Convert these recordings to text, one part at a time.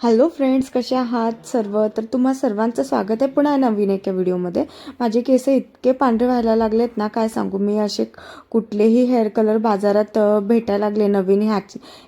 Hello friends, कसे आहात सर्व? तर तुम्हा सर्वांचं स्वागत आहे पुन्हा नवीन एका व्हिडिओमध्ये. माझे केस इतके पांढरे व्हायला लागलेत ना, काय सांगू. मी असे कुठलेही हेअर कलर बाजारात भेटायला लागले नवीन.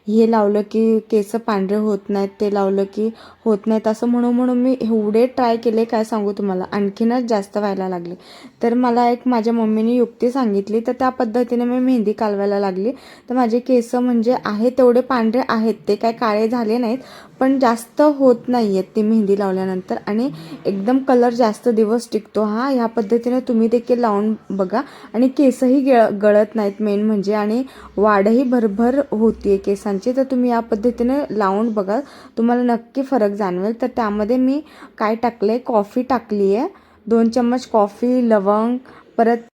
हे लावलं की केस पांढरे होत नाहीत, ते लावलं की होत नाहीत, असं म्हणून मी एवढे ट्राय केले, काय सांगू तुम्हाला. आणखीनच जास्त व्हायला लागले. तर मला एक माझ्या मम्मीने युक्ती सांगितली, तर त्या पद्धतीने मी मेहंदी कालवायला लागली. तर माझे केस म्हणजे आहे तेवढे पांढरे आहेत, ते काय काळे झाले नाहीत, पण जास्त होत नाही आहेत ती मेहंदी लावल्यानंतर. आणि एकदम कलर जास्त दिवस टिकतो. ह्या पद्धतीने तुम्ही देखील लावून बघा. आणि केसही गळत नाहीत मेन म्हणजे, आणि वाढही भरभर होती केसांची. तर तुम्ही या पद्धतीने लावून बघा, तुम्हाला नक्की फरक जाणवेल. तर त्यामध्ये मी काय टाकले, कॉफी टाकली आहे, 2 चम्मच कॉफी, लवंग, परत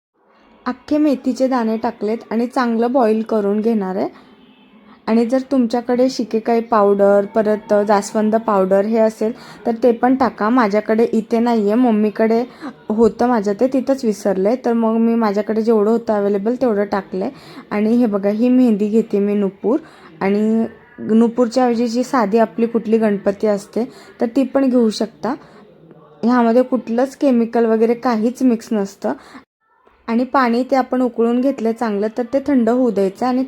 अख्खे मेथीचे दाणे टाकलेत आणि चांगलं बॉईल करून घेणार आहे. आणि जर तुमच्याकडे शिकेकाई पावडर, परत जास्वंद पावडर हे असेल तर ते पण टाका. माझ्याकडे इथे नाही आहे, मम्मीकडे होतं माझ्या, ते तिथंच विसरले. तर मग मी माझ्याकडे जेवढं होतं अवेलेबल तेवढं टाकलं आहे. आणि हे बघा, ही मेहंदी घेते मी नुपूर. आणि नुपूरच्या ऐवजी जी साधी आपली कुठली गणपती असते तर ती पण घेऊ शकता. ह्यामध्ये कुठलंच केमिकल वगैरे काहीच मिक्स नसतं. आणि पाणी ते आपण उकळून घेतलं चांगलं, तर ते थंड होऊ द्यायचं. आणि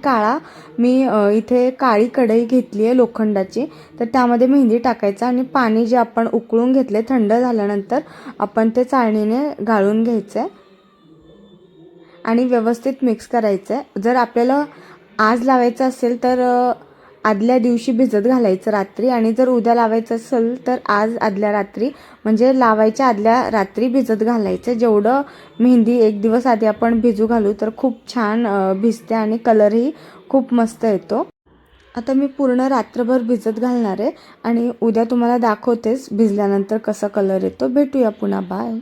मी इथे काळी कढई घेतली आहे लोखंडाची, तर त्यामध्ये मेहंदी टाकायचं. आणि पाणी जे आपण उकळून घेतले थंड झाल्यानंतर आपण ते चाळणीने गाळून घ्यायचं आहे आणि व्यवस्थित मिक्स करायचं आहे. जर आपल्याला आज लावायचं असेल तर आदल्या दिवशी भिजत घालायचं रात्री. आणि जर उद्या लावायचं असेल तर आज आदल्या रात्री, म्हणजे लावायच्या आदल्या रात्री भिजत घालायचं. जेवढं मेहंदी एक दिवस आधी आपण भिजू घालू तर खूप छान भिजते आणि कलरही खूप मस्त येतो. आता मी पूर्ण रात्रभर भिजत घालणार आहे आणि उद्या तुम्हाला दाखवतेच भिजल्यानंतर कसा कलर येतो. भेटूया पुन्हा, बाय.